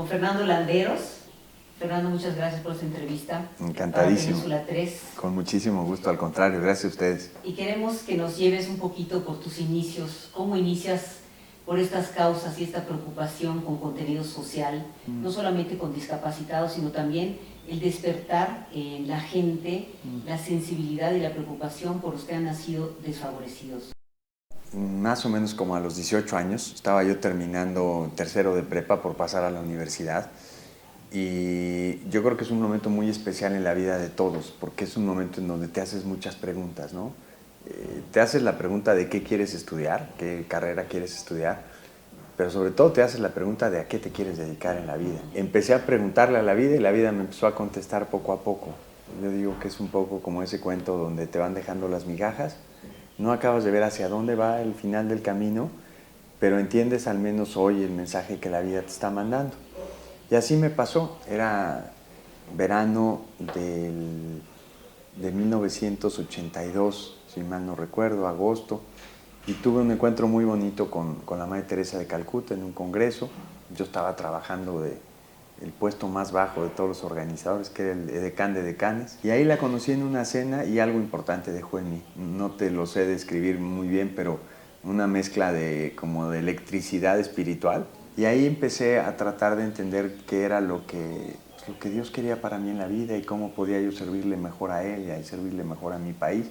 con Fernando Landeros. Fernando, muchas gracias por esta entrevista. Encantadísimo. Península 3. Con muchísimo gusto, al contrario, gracias a ustedes. Y queremos que nos lleves un poquito por tus inicios. ¿Cómo inicias por estas causas y esta preocupación con contenido social? No solamente con discapacitados, sino también el despertar en la gente la sensibilidad y la preocupación por los que han nacido desfavorecidos. Más o menos como a los 18 años, estaba yo terminando tercero de prepa por pasar a la universidad. Y yo creo que es un momento muy especial en la vida de todos, porque es un momento en donde te haces muchas preguntas, ¿no? Te haces la pregunta de qué quieres estudiar, qué carrera quieres estudiar, pero sobre todo te haces la pregunta de a qué te quieres dedicar en la vida. Empecé a preguntarle a la vida y la vida me empezó a contestar poco a poco. Yo digo que es un poco como ese cuento donde te van dejando las migajas, no acabas de ver hacia dónde va el final del camino, pero entiendes al menos hoy el mensaje que la vida te está mandando. Y así me pasó, era verano de 1982, si mal no recuerdo, agosto, y tuve un encuentro muy bonito con la Madre Teresa de Calcuta en un congreso. Yo estaba trabajando el puesto más bajo de todos los organizadores, que era el edecán de decanes, y ahí la conocí en una cena y algo importante dejó en mí. No te lo sé describir muy bien, pero una mezcla como de electricidad espiritual. Y ahí empecé a tratar de entender qué era lo que Dios quería para mí en la vida y cómo podía yo servirle mejor a ella y servirle mejor a mi país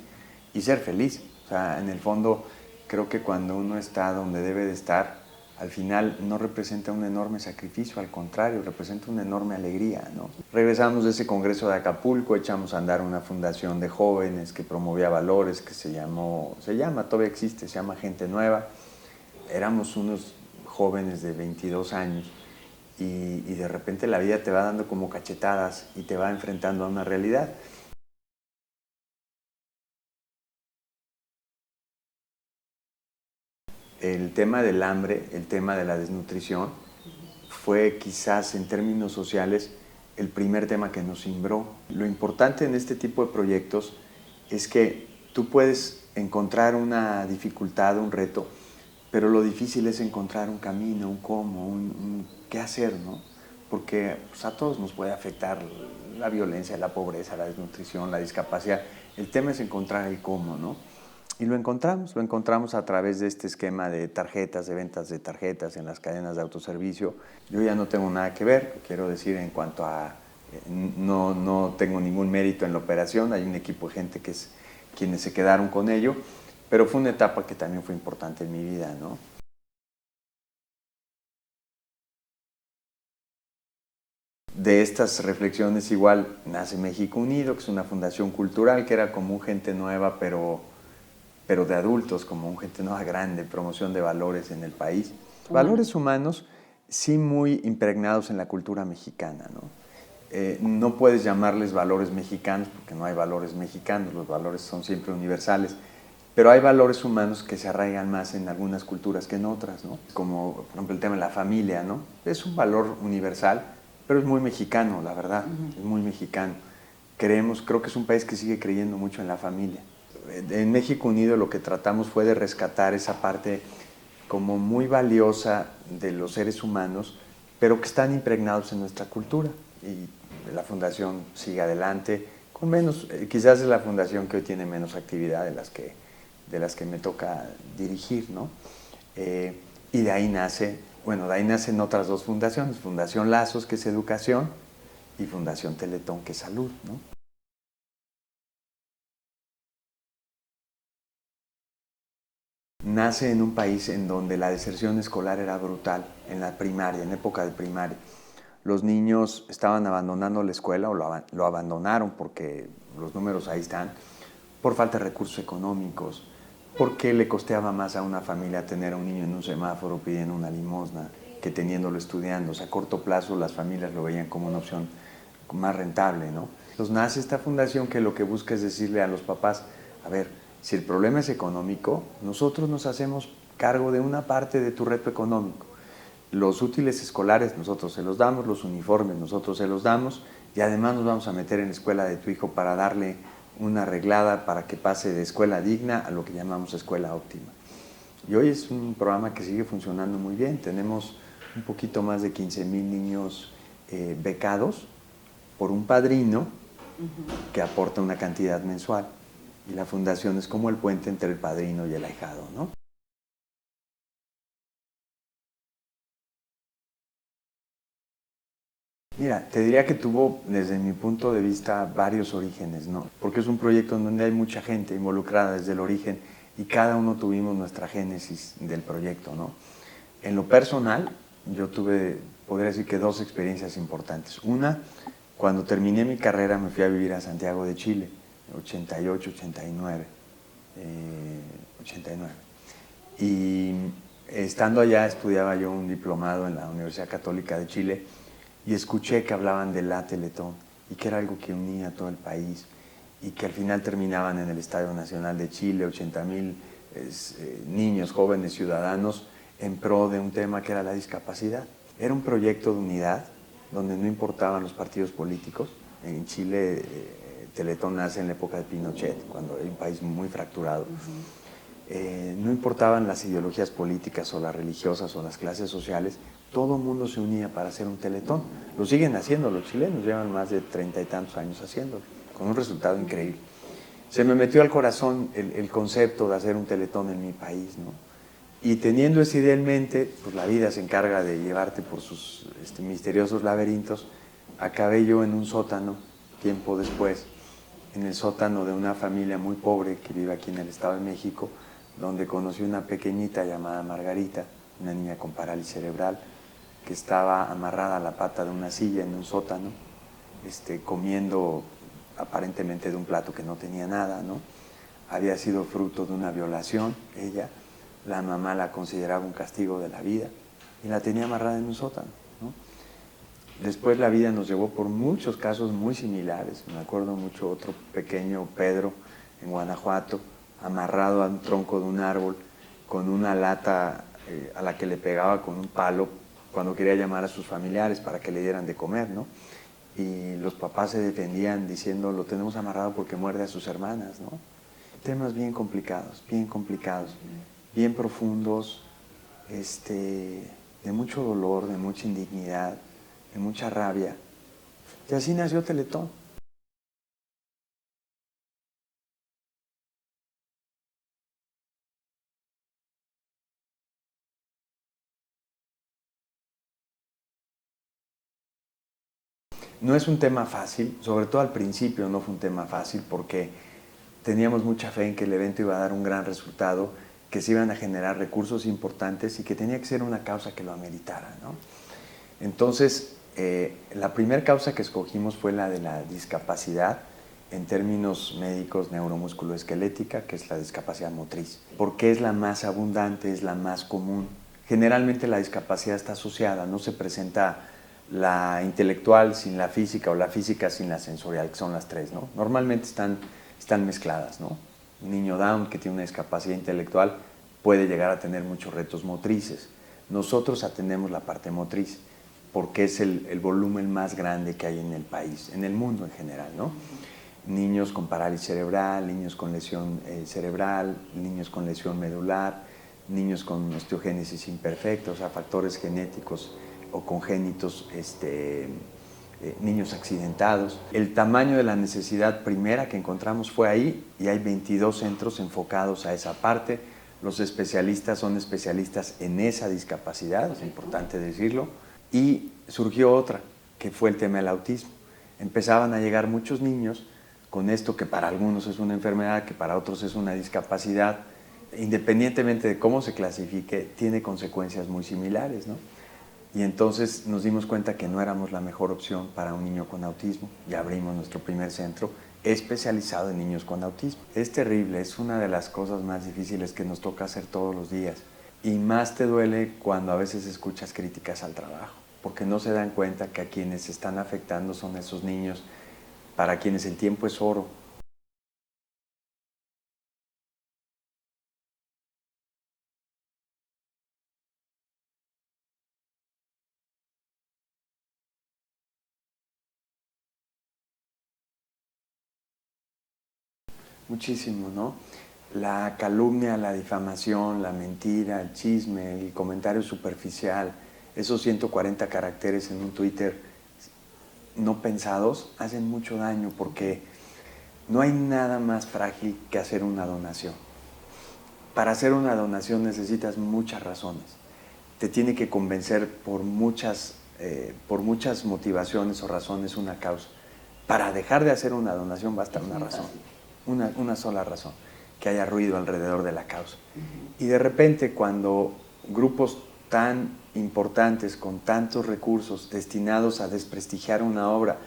y ser feliz. O sea, en el fondo, creo que cuando uno está donde debe de estar, al final no representa un enorme sacrificio, al contrario, representa una enorme alegría, ¿no? Regresamos de ese congreso de Acapulco, echamos a andar una fundación de jóvenes que promovía valores, que todavía existe, se llama Gente Nueva. Éramos unos jóvenes de 22 años y de repente la vida te va dando como cachetadas y te va enfrentando a una realidad. El tema del hambre, el tema de la desnutrición, fue quizás en términos sociales el primer tema que nos cimbró. Lo importante en este tipo de proyectos es que tú puedes encontrar una dificultad, un reto, pero lo difícil es encontrar un camino, un cómo, un qué hacer, ¿no? Porque pues, a todos nos puede afectar la violencia, la pobreza, la desnutrición, la discapacidad. El tema es encontrar el cómo, ¿no? Y lo encontramos a través de este esquema de tarjetas, de ventas de tarjetas en las cadenas de autoservicio. Yo ya no tengo nada que ver, quiero decir, en cuanto a, no tengo ningún mérito en la operación, hay un equipo de gente que es quienes se quedaron con ello, pero fue una etapa que también fue importante en mi vida, ¿no? De estas reflexiones igual nace México Unido, que es una fundación cultural que era como un Gente Nueva, pero de adultos, como un Gente Nueva grande, promoción de valores en el país. Valores humanos sí muy impregnados en la cultura mexicana, ¿no? No puedes llamarles valores mexicanos porque no hay valores mexicanos, los valores son siempre universales, pero hay valores humanos que se arraigan más en algunas culturas que en otras, ¿no? Como por ejemplo el tema de la familia, ¿no? Es un valor universal, pero es muy mexicano, la verdad, es muy mexicano. Creo que es un país que sigue creyendo mucho en la familia. En México Unido lo que tratamos fue de rescatar esa parte como muy valiosa de los seres humanos, pero que están impregnados en nuestra cultura. Y la fundación sigue adelante, con menos, quizás es la fundación que hoy tiene menos actividad de las que me toca dirigir, ¿no? Y de ahí nacen otras dos fundaciones, Fundación Lazos, que es educación, y Fundación Teletón, que es salud, ¿no? Nace en un país en donde la deserción escolar era brutal, en la primaria, en época de primaria. Los niños estaban abandonando la escuela o lo abandonaron porque los números ahí están, por falta de recursos económicos, porque le costeaba más a una familia tener a un niño en un semáforo pidiendo una limosna que teniéndolo estudiando. O sea, a corto plazo las familias lo veían como una opción más rentable, ¿no? Entonces nace esta fundación que lo que busca es decirle a los papás, a ver, si el problema es económico, nosotros nos hacemos cargo de una parte de tu reto económico. Los útiles escolares nosotros se los damos, los uniformes nosotros se los damos y además nos vamos a meter en la escuela de tu hijo para darle una arreglada para que pase de escuela digna a lo que llamamos escuela óptima. Y hoy es un programa que sigue funcionando muy bien. Tenemos un poquito más de 15,000 niños becados por un padrino que aporta una cantidad mensual. Y la fundación es como el puente entre el padrino y el ahijado, ¿no? Mira, te diría que tuvo, desde mi punto de vista, varios orígenes, ¿no? Porque es un proyecto en donde hay mucha gente involucrada desde el origen y cada uno tuvimos nuestra génesis del proyecto, ¿no? En lo personal, yo tuve, podría decir que dos experiencias importantes. Una, cuando terminé mi carrera me fui a vivir a Santiago de Chile, 88, 89, 89. Y estando allá estudiaba yo un diplomado en la Universidad Católica de Chile y escuché que hablaban de la Teletón y que era algo que unía a todo el país y que al final terminaban en el Estadio Nacional de Chile, 80,000 niños, jóvenes, ciudadanos en pro de un tema que era la discapacidad. Era un proyecto de unidad donde no importaban los partidos políticos. En Chile Teletón nace en la época de Pinochet, cuando era un país muy fracturado. No importaban las ideologías políticas o las religiosas o las clases sociales, todo el mundo se unía para hacer un Teletón. Lo siguen haciendo los chilenos, llevan más de 30 y tantos años haciéndolo, con un resultado increíble. Se me metió al corazón el concepto de hacer un Teletón en mi país, ¿no? Y teniendo esa idea en mente, pues la vida se encarga de llevarte por sus misteriosos laberintos. Acabé yo en un sótano, tiempo después, en el sótano de una familia muy pobre que vive aquí en el Estado de México, donde conocí una pequeñita llamada Margarita, una niña con parálisis cerebral, que estaba amarrada a la pata de una silla en un sótano, comiendo aparentemente de un plato que no tenía nada, ¿no? Había sido fruto de una violación, ella, la mamá la consideraba un castigo de la vida y la tenía amarrada en un sótano, ¿no? Después la vida nos llevó por muchos casos muy similares. Me acuerdo mucho otro pequeño, Pedro, en Guanajuato, amarrado a un tronco de un árbol con una lata a la que le pegaba con un palo cuando quería llamar a sus familiares para que le dieran de comer, ¿no? Y los papás se defendían diciendo, lo tenemos amarrado porque muerde a sus hermanas, ¿no? Temas bien complicados, bien profundos, de mucho dolor, de mucha indignidad, de mucha rabia. Y así nació Teletón. No es un tema fácil, sobre todo al principio no fue un tema fácil porque teníamos mucha fe en que el evento iba a dar un gran resultado, que se iban a generar recursos importantes y que tenía que ser una causa que lo ameritara, ¿no? Entonces, la primera causa que escogimos fue la de la discapacidad, en términos médicos neuromusculoesquelética, que es la discapacidad motriz, porque es la más abundante, es la más común. Generalmente la discapacidad está asociada, no se presenta la intelectual sin la física o la física sin la sensorial, que son las tres, ¿no? Normalmente están mezcladas, ¿no? Un niño Down que tiene una discapacidad intelectual puede llegar a tener muchos retos motrices. Nosotros atendemos la parte motriz porque es el volumen más grande que hay en el país, en el mundo en general, ¿no? Niños con parálisis cerebral, niños con lesión cerebral, niños con lesión medular, niños con osteogénesis imperfecta, o sea, factores genéticos o congénitos, niños accidentados. El tamaño de la necesidad primera que encontramos fue ahí y hay 22 centros enfocados a esa parte. Los especialistas son especialistas en esa discapacidad, es importante decirlo. Y surgió otra, que fue el tema del autismo. Empezaban a llegar muchos niños con esto que para algunos es una enfermedad, que para otros es una discapacidad. Independientemente de cómo se clasifique, tiene consecuencias muy similares, ¿no? Y entonces nos dimos cuenta que no éramos la mejor opción para un niño con autismo y abrimos nuestro primer centro especializado en niños con autismo. Es terrible, es una de las cosas más difíciles que nos toca hacer todos los días. Y más te duele cuando a veces escuchas críticas al trabajo, porque no se dan cuenta que a quienes se están afectando son esos niños para quienes el tiempo es oro. Muchísimo, ¿no? La calumnia, la difamación, la mentira, el chisme, el comentario superficial, esos 140 caracteres en un Twitter no pensados hacen mucho daño, porque no hay nada más frágil que hacer una donación. Para hacer una donación necesitas muchas razones. Te tiene que convencer por muchas motivaciones o razones una causa. Para dejar de hacer una donación basta una razón, una sola razón, que haya ruido alrededor de la causa. Y de repente, cuando grupos tan importantes, con tantos recursos destinados a desprestigiar una obra,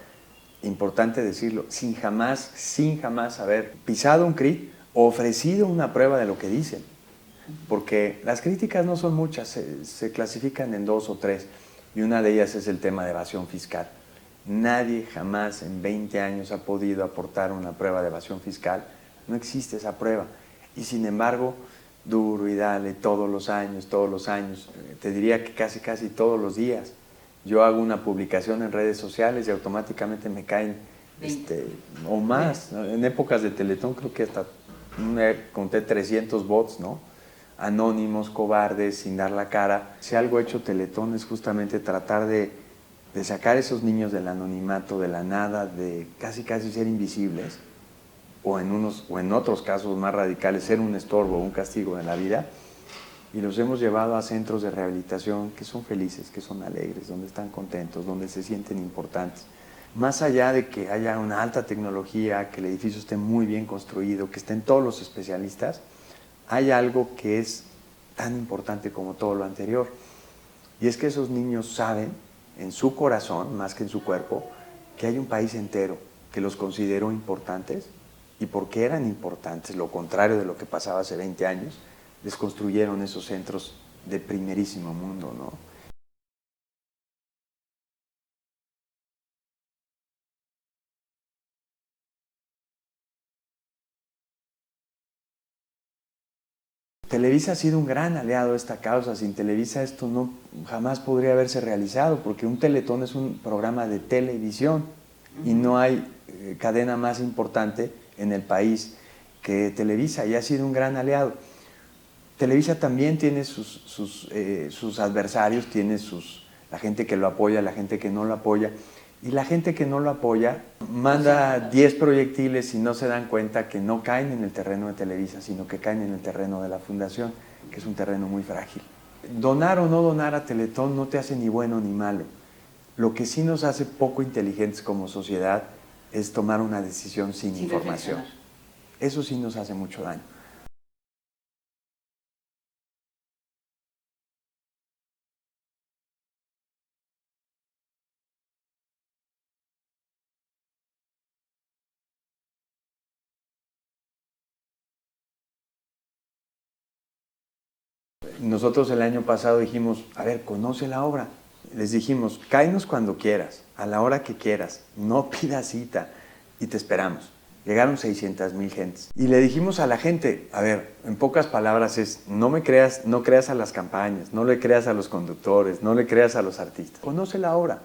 importante decirlo, sin jamás haber pisado un CRIT o ofrecido una prueba de lo que dicen, porque las críticas no son muchas, se clasifican en 2 o 3, y una de ellas es el tema de evasión fiscal. Nadie jamás en 20 años ha podido aportar una prueba de evasión fiscal, no existe esa prueba, y sin embargo, duro y dale todos los años, te diría que casi todos los días. Yo hago una publicación en redes sociales y automáticamente me caen o más, ¿no? En épocas de Teletón creo que hasta conté 300 bots, ¿no? Anónimos, cobardes, sin dar la cara. Si algo ha hecho Teletón es justamente tratar de sacar a esos niños del anonimato, de la nada, de casi ser invisibles, o en otros casos más radicales, ser un estorbo, un castigo en la vida, y los hemos llevado a centros de rehabilitación que son felices, que son alegres, donde están contentos, donde se sienten importantes. Más allá de que haya una alta tecnología, que el edificio esté muy bien construido, que estén todos los especialistas, hay algo que es tan importante como todo lo anterior, y es que esos niños saben, en su corazón, más que en su cuerpo, que hay un país entero que los consideró importantes, y porque eran importantes, lo contrario de lo que pasaba hace 20 años, les construyeron esos centros de primerísimo mundo, ¿no? Televisa ha sido un gran aliado a esta causa. Sin Televisa esto no jamás podría haberse realizado, porque un Teletón es un programa de televisión y no hay cadena más importante en el país que Televisa, y ha sido un gran aliado. Televisa también tiene sus adversarios, tiene la gente que lo apoya, la gente que no lo apoya, y la gente que no lo apoya manda 10 proyectiles y no se dan cuenta que no caen en el terreno de Televisa, sino que caen en el terreno de la fundación, que es un terreno muy frágil. Donar o no donar a Teletón no te hace ni bueno ni malo. Lo que sí nos hace poco inteligentes como sociedad es tomar una decisión sin información. Eso sí nos hace mucho daño. Nosotros el año pasado dijimos, a ver, conoce la obra. Les dijimos, cáenos cuando quieras, a la hora que quieras, no pidas cita, y te esperamos. Llegaron 600,000 gentes. Y le dijimos a la gente, a ver, en pocas palabras es, no creas a las campañas, no le creas a los conductores, no le creas a los artistas. Conoce la obra,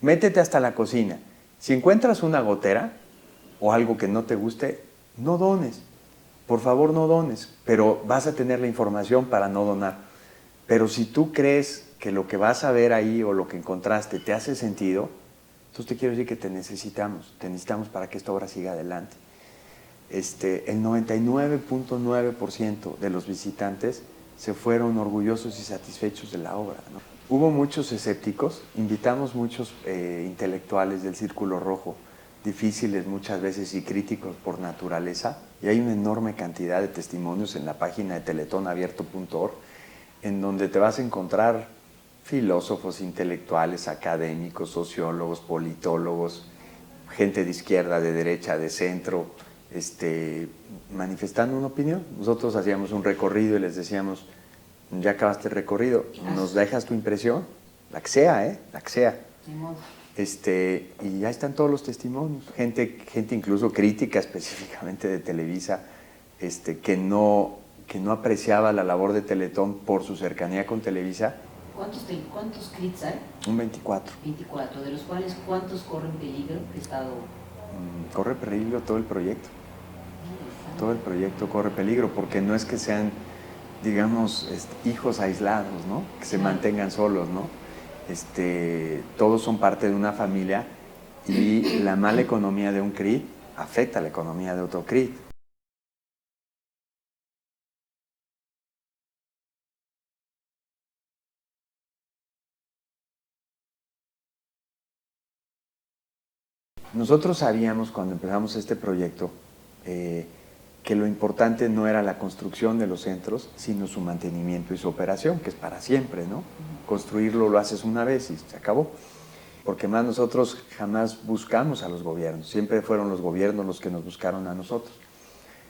métete hasta la cocina. Si encuentras una gotera o algo que no te guste, no dones. Por favor, no dones, pero vas a tener la información para no donar. Pero si tú crees que lo que vas a ver ahí o lo que encontraste te hace sentido, entonces te quiero decir que te necesitamos para que esta obra siga adelante. El 99.9% de los visitantes se fueron orgullosos y satisfechos de la obra, ¿no? Hubo muchos escépticos, invitamos muchos intelectuales del Círculo Rojo, difíciles muchas veces y críticos por naturaleza, y hay una enorme cantidad de testimonios en la página de teletonabierto.org, en donde te vas a encontrar filósofos, intelectuales, académicos, sociólogos, politólogos, gente de izquierda, de derecha, de centro, manifestando una opinión. Nosotros hacíamos un recorrido y les decíamos, ya acabaste el recorrido, ¿nos dejas tu impresión? La que sea, la que sea. Y ya están todos los testimonios, gente incluso crítica específicamente de Televisa, que no apreciaba la labor de Teletón por su cercanía con Televisa. ¿Cuántos CRITs hay? Un 24. 24, de los cuales ¿cuántos corren peligro? Corre peligro todo el proyecto. Todo el proyecto corre peligro, porque no es que sean, digamos, hijos aislados, ¿no? Que se mantengan solos, ¿no? todos son parte de una familia y la mala economía de un CRIT afecta a la economía de otro CRIT. Nosotros sabíamos cuando empezamos este proyecto que lo importante no era la construcción de los centros, sino su mantenimiento y su operación, que es para siempre, ¿no? Construirlo lo haces una vez y se acabó. Porque más nosotros jamás buscamos a los gobiernos, siempre fueron los gobiernos los que nos buscaron a nosotros.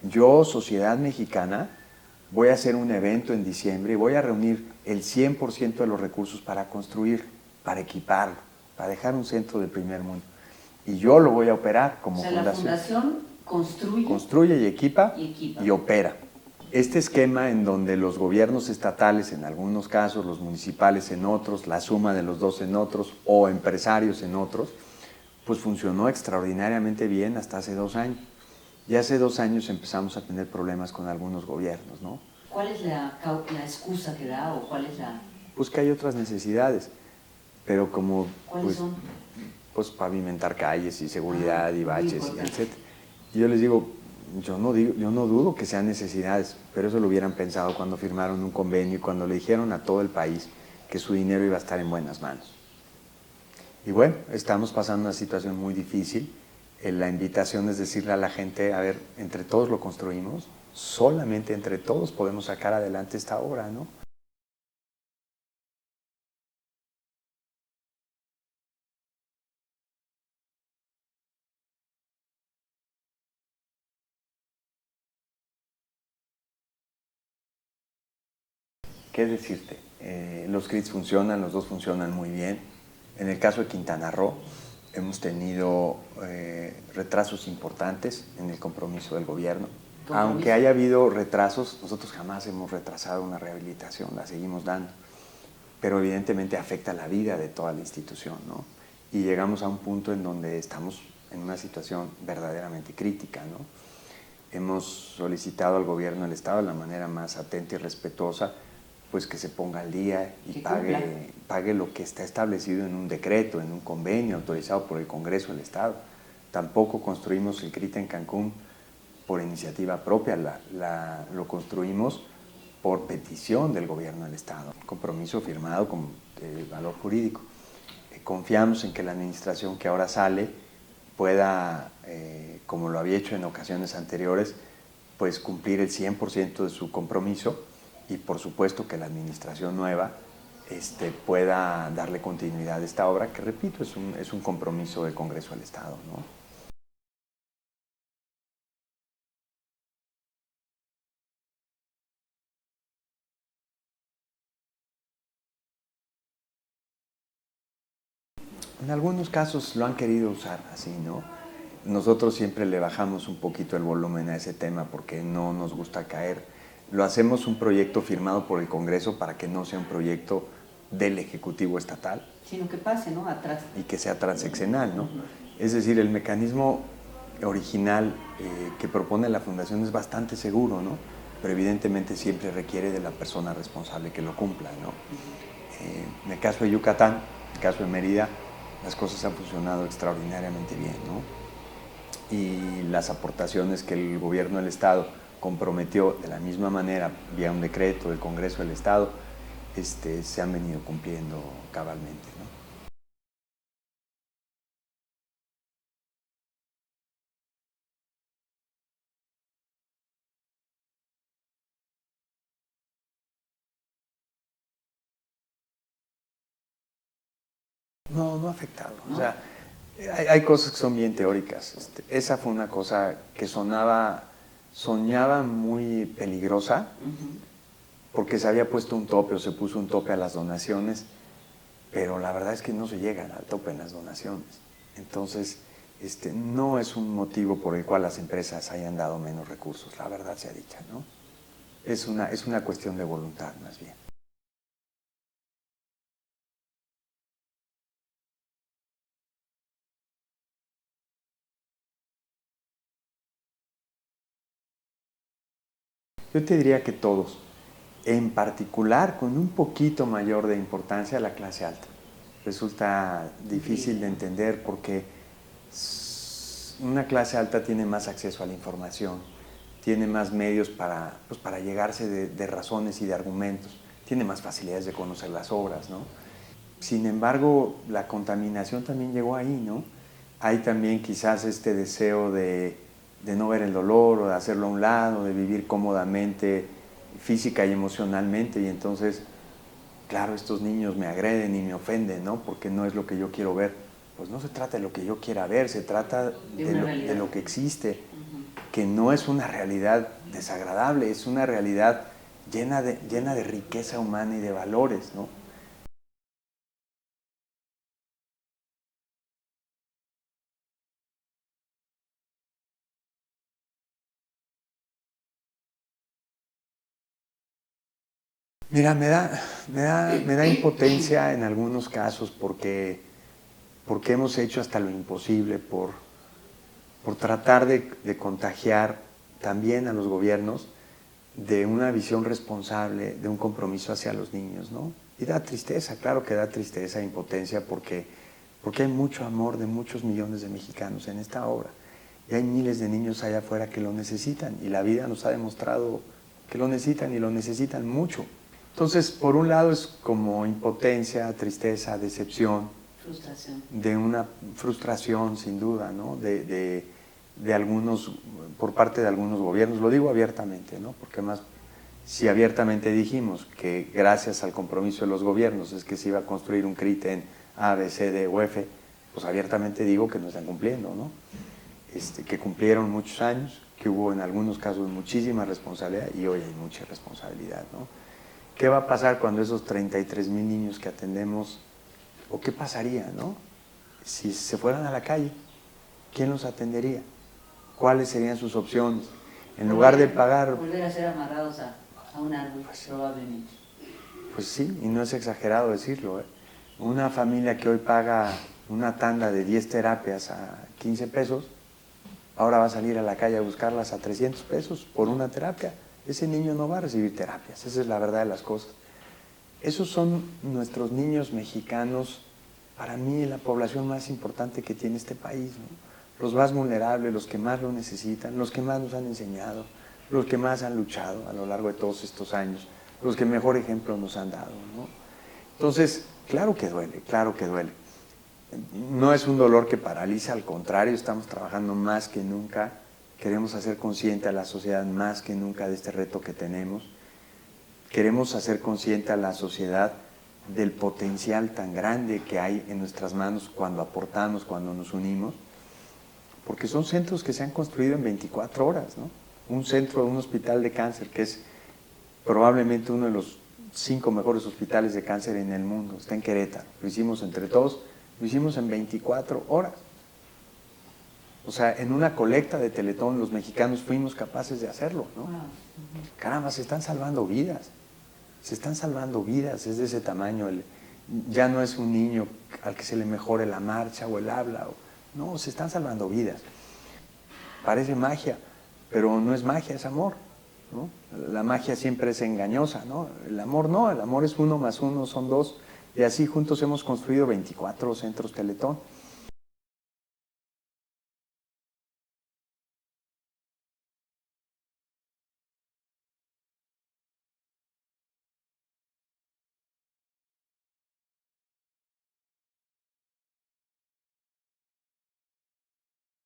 Yo, Sociedad Mexicana, voy a hacer un evento en diciembre y voy a reunir el 100% de los recursos para construir, para equiparlo, para dejar un centro del primer mundo. Y yo lo voy a operar como fundación. La fundación construye y equipa y opera. Este esquema en donde los gobiernos estatales, en algunos casos, los municipales en otros, la suma de los dos en otros, o empresarios en otros, pues funcionó extraordinariamente bien hasta hace 2 años. Y hace 2 años empezamos a tener problemas con algunos gobiernos, ¿no? ¿Cuál es la excusa que da o cuál es la...? Pues que hay otras necesidades, pero como... ¿Cuáles son? Pues pavimentar calles y seguridad y baches, y etc. Y yo les digo, yo no dudo que sean necesidades, pero eso lo hubieran pensado cuando firmaron un convenio y cuando le dijeron a todo el país que su dinero iba a estar en buenas manos. Y bueno, estamos pasando una situación muy difícil. La invitación es decirle a la gente, a ver, entre todos lo construimos, solamente entre todos podemos sacar adelante esta obra, ¿no? ¿Qué decirte? Los CRITs funcionan, los dos funcionan muy bien. En el caso de Quintana Roo, hemos tenido retrasos importantes en el compromiso del gobierno. Aunque haya habido retrasos, nosotros jamás hemos retrasado una rehabilitación, la seguimos dando. Pero evidentemente afecta la vida de toda la institución, ¿no? Y llegamos a un punto en donde estamos en una situación verdaderamente crítica, ¿no? Hemos solicitado al gobierno del Estado de la manera más atenta y respetuosa pues que se ponga al día y pague lo que está establecido en un decreto, en un convenio autorizado por el Congreso del Estado. Tampoco construimos el CRIT en Cancún por iniciativa propia, lo construimos por petición del gobierno del Estado, un compromiso firmado con valor jurídico. Confiamos en que la administración que ahora sale pueda, como lo había hecho en ocasiones anteriores, pues cumplir el 100% de su compromiso y por supuesto que la administración nueva pueda darle continuidad a esta obra, que repito, es un compromiso del Congreso del Estado, ¿no? En algunos casos lo han querido usar así, ¿no? Nosotros siempre le bajamos un poquito el volumen a ese tema porque no nos gusta caer. Lo hacemos un proyecto firmado por el Congreso para que no sea un proyecto del Ejecutivo Estatal. Sino que pase, ¿no? Atrás. Y que sea transeccional, ¿no? Es decir, el mecanismo original que propone la Fundación es bastante seguro, ¿no? Pero evidentemente siempre requiere de la persona responsable que lo cumpla, ¿no? En el caso de Yucatán, en el caso de Mérida, las cosas han funcionado extraordinariamente bien, ¿no? Y las aportaciones que el gobierno del Estado comprometió de la misma manera vía un decreto del Congreso del Estado, se han venido cumpliendo cabalmente, ¿no? No, no ha afectado. ¿No? O sea, hay cosas que son bien teóricas. Esa fue una cosa que soñaba muy peligrosa, porque se había puesto un tope o se puso un tope a las donaciones, pero la verdad es que no se llegan al tope en las donaciones. Entonces, no es un motivo por el cual las empresas hayan dado menos recursos, la verdad sea dicha, ¿no? Es una cuestión de voluntad, más bien. Yo te diría que todos, en particular con un poquito mayor de importancia la clase alta. resulta difícil de entender porque una clase alta tiene más acceso a la información, tiene más medios para llegarse de razones y de argumentos, tiene más facilidades de conocer las obras, ¿no? Sin embargo, la contaminación también llegó ahí, ¿no? Hay también quizás este deseo de no ver el dolor o de hacerlo a un lado, de vivir cómodamente, física y emocionalmente, y entonces, claro, estos niños me agreden y me ofenden, ¿no? Porque no es lo que yo quiero ver. Pues no se trata de lo que yo quiera ver, se trata de lo que existe, que no es una realidad desagradable, es una realidad llena de riqueza humana y de valores, ¿no? Mira, me da impotencia en algunos casos porque hemos hecho hasta lo imposible por tratar de contagiar también a los gobiernos de una visión responsable, de un compromiso hacia los niños, ¿no? Y da tristeza, claro que da tristeza e impotencia porque hay mucho amor de muchos millones de mexicanos en esta obra. Y hay miles de niños allá afuera que lo necesitan y la vida nos ha demostrado que lo necesitan y lo necesitan mucho. Entonces, por un lado es como impotencia, tristeza, decepción. Frustración. De una frustración, sin duda, ¿no? De algunos, por parte de algunos gobiernos, lo digo abiertamente, ¿no? Porque más, si abiertamente dijimos que gracias al compromiso de los gobiernos es que se iba a construir un CRIT en A, B, C, D o F, pues abiertamente digo que no están cumpliendo, ¿no? Que cumplieron muchos años, que hubo en algunos casos muchísima responsabilidad y hoy hay mucha responsabilidad, ¿no? ¿Qué va a pasar cuando esos 33,000 niños que atendemos, o qué pasaría, ¿no? Si se fueran a la calle, ¿quién los atendería? ¿Cuáles serían sus opciones? En lugar de pagar... Volver a ser amarrados a un árbol, pues, probablemente. Pues sí, y no es exagerado decirlo, ¿eh? Una familia que hoy paga una tanda de 10 terapias a 15 pesos, ahora va a salir a la calle a buscarlas a 300 pesos por una terapia. Ese niño no va a recibir terapias, esa es la verdad de las cosas. Esos son nuestros niños mexicanos, para mí la población más importante que tiene este país, ¿no? Los más vulnerables, los que más lo necesitan, los que más nos han enseñado, los que más han luchado a lo largo de todos estos años, los que mejor ejemplo nos han dado, ¿no? Entonces, claro que duele, claro que duele. No es un dolor que paraliza, al contrario, estamos trabajando más que nunca, queremos hacer consciente a la sociedad más que nunca de este reto que tenemos. Queremos hacer consciente a la sociedad del potencial tan grande que hay en nuestras manos cuando aportamos, cuando nos unimos, porque son centros que se han construido en 24 horas, ¿no? Un centro, un hospital de cáncer, que es probablemente uno de los 5 mejores hospitales de cáncer en el mundo, está en Querétaro, lo hicimos entre todos, lo hicimos en 24 horas. O sea, en una colecta de Teletón los mexicanos fuimos capaces de hacerlo, ¿no? Caramba, se están salvando vidas. Se están salvando vidas, es de ese tamaño. Ya no es un niño al que se le mejore la marcha o el habla. No, se están salvando vidas. Parece magia, pero no es magia, es amor, ¿no? La magia siempre es engañosa, ¿no? El amor no, el amor es 1 más 1 son 2. Y así juntos hemos construido 24 centros Teletón.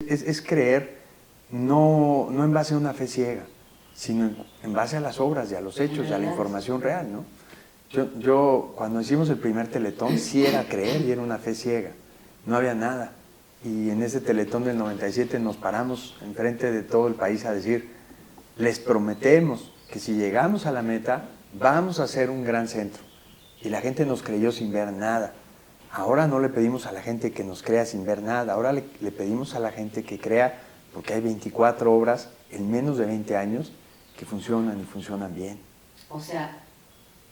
Es creer no en base a una fe ciega, sino en base a las obras y a los hechos y a la información real, ¿no? Yo cuando hicimos el primer Teletón sí era creer y era una fe ciega, no había nada. Y en ese Teletón del 97 nos paramos enfrente de todo el país a decir, les prometemos que si llegamos a la meta vamos a hacer un gran centro. Y la gente nos creyó sin ver nada. Ahora no le pedimos a la gente que nos crea sin ver nada, ahora le pedimos a la gente que crea porque hay 24 obras en menos de 20 años que funcionan y funcionan bien. O sea,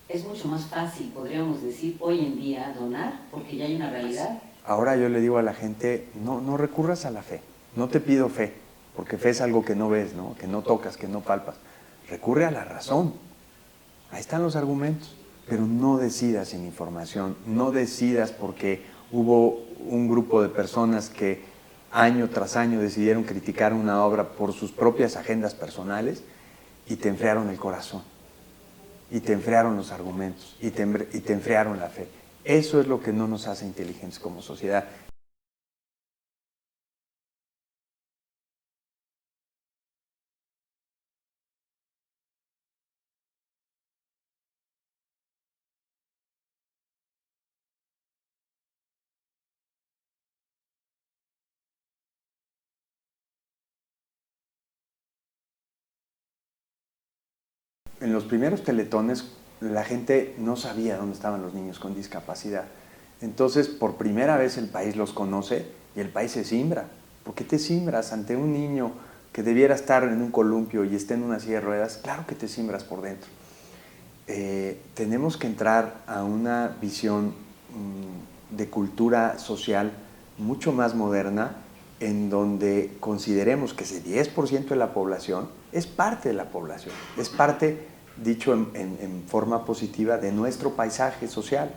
es mucho más fácil, podríamos decir, hoy en día donar porque ya hay una realidad. Ahora yo le digo a la gente, no recurras a la fe, no te pido fe, porque fe es algo que no ves, ¿no? Que no tocas, que no palpas. Recurre a la razón. Ahí están los argumentos. pero no decidas sin información, no decidas porque hubo un grupo de personas que año tras año decidieron criticar una obra por sus propias agendas personales y te enfriaron el corazón, y te enfriaron los argumentos, y te enfriaron la fe. Eso es lo que no nos hace inteligentes como sociedad. En los primeros teletones la gente no sabía dónde estaban los niños con discapacidad. Entonces, por primera vez el país los conoce y el país se simbra. ¿Por qué te simbras ante un niño que debiera estar en un columpio y esté en una silla de ruedas? Claro que te simbras por dentro. Tenemos que entrar a una visión de cultura social mucho más moderna, en donde consideremos que ese 10% de la población es parte de la población, es parte, dicho en forma positiva, de nuestro paisaje social.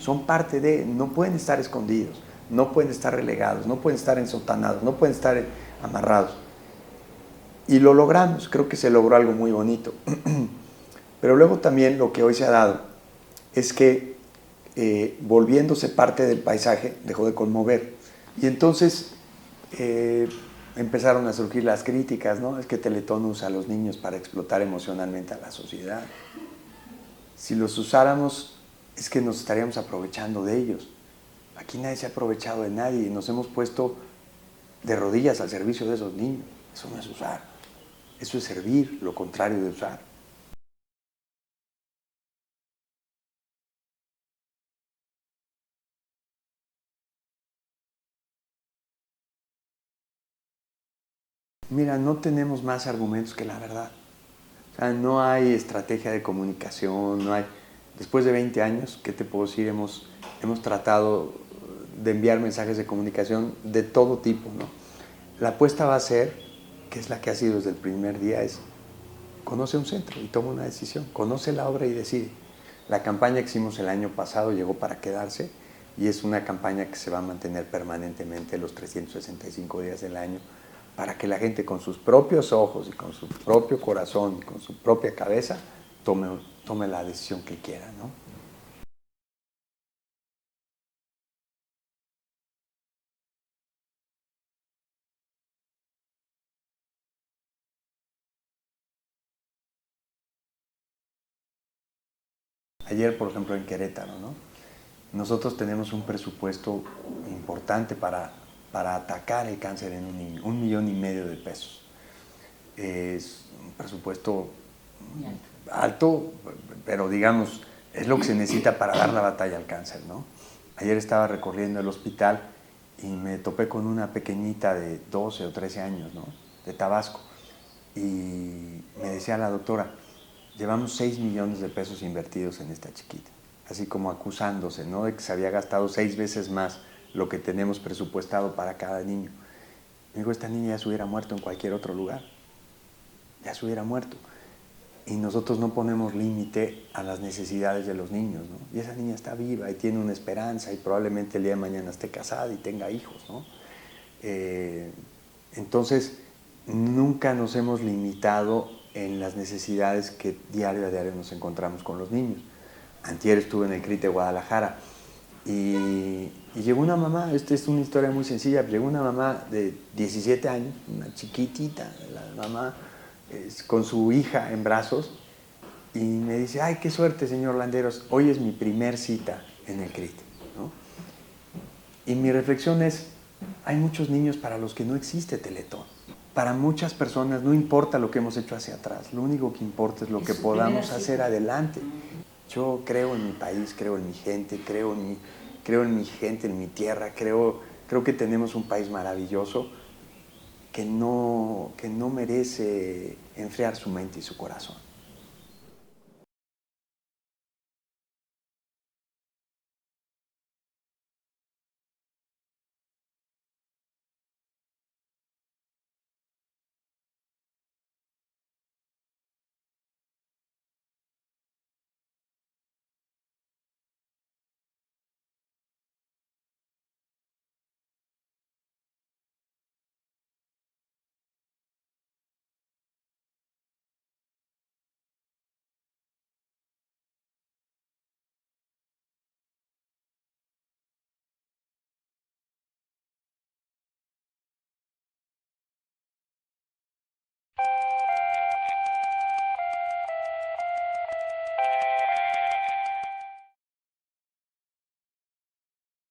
Son parte de, no pueden estar escondidos, no pueden estar relegados, no pueden estar ensotanados, no pueden estar amarrados. Y lo logramos, creo que se logró algo muy bonito. Pero luego también lo que hoy se ha dado es que volviéndose parte del paisaje dejó de conmover. Y entonces empezaron a surgir las críticas, ¿no? Es que Teletón usa a los niños para explotar emocionalmente a la sociedad. Si los usáramos, es que nos estaríamos aprovechando de ellos. Aquí nadie se ha aprovechado de nadie y nos hemos puesto de rodillas al servicio de esos niños. Eso no es usar, eso es servir, lo contrario de usar. Mira, no tenemos más argumentos que la verdad. O sea, no hay estrategia de comunicación, no hay... Después de 20 años, ¿qué te puedo decir? Hemos tratado de enviar mensajes de comunicación de todo tipo, ¿no? La apuesta va a ser, que es la que ha sido desde el primer día, es conoce un centro y toma una decisión, conoce la obra y decide. La campaña que hicimos el año pasado llegó para quedarse y es una campaña que se va a mantener permanentemente los 365 días del año, para que la gente con sus propios ojos y con su propio corazón y con su propia cabeza tome la decisión que quiera, ¿no? Ayer, por ejemplo, en Querétaro, ¿no? Nosotros tenemos un presupuesto importante para atacar el cáncer en un niño, 1,5 millones de pesos. Es un presupuesto alto, pero digamos, es lo que se necesita para dar la batalla al cáncer, ¿no? Ayer estaba recorriendo el hospital y me topé con una pequeñita de 12 o 13 años, ¿no? De Tabasco. Y me decía la doctora, llevamos 6 millones de pesos invertidos en esta chiquita. Así como acusándose, ¿no? De que se había gastado 6 veces más lo que tenemos presupuestado para cada niño. Me dijo, esta niña ya se hubiera muerto en cualquier otro lugar. Ya se hubiera muerto. Y nosotros no ponemos límite a las necesidades de los niños, ¿no? Y esa niña está viva y tiene una esperanza y probablemente el día de mañana esté casada y tenga hijos, ¿no? Entonces, nunca nos hemos limitado en las necesidades que diario a diario nos encontramos con los niños. Antier estuve en el CRIT de Guadalajara y llegó una mamá, esta es una historia muy sencilla, llegó una mamá de 17 años, una chiquitita, la mamá con su hija en brazos, y me dice, ay, qué suerte, señor Landeros, hoy es mi primer cita en el CRIT, ¿no? Y mi reflexión es, hay muchos niños para los que no existe Teletón. Para muchas personas no importa lo que hemos hecho hacia atrás, lo único que importa es lo que podamos hacer adelante. Yo creo en mi país, creo en mi gente, creo en mi gente, en mi tierra, creo que tenemos un país maravilloso que no merece enfriar su mente y su corazón.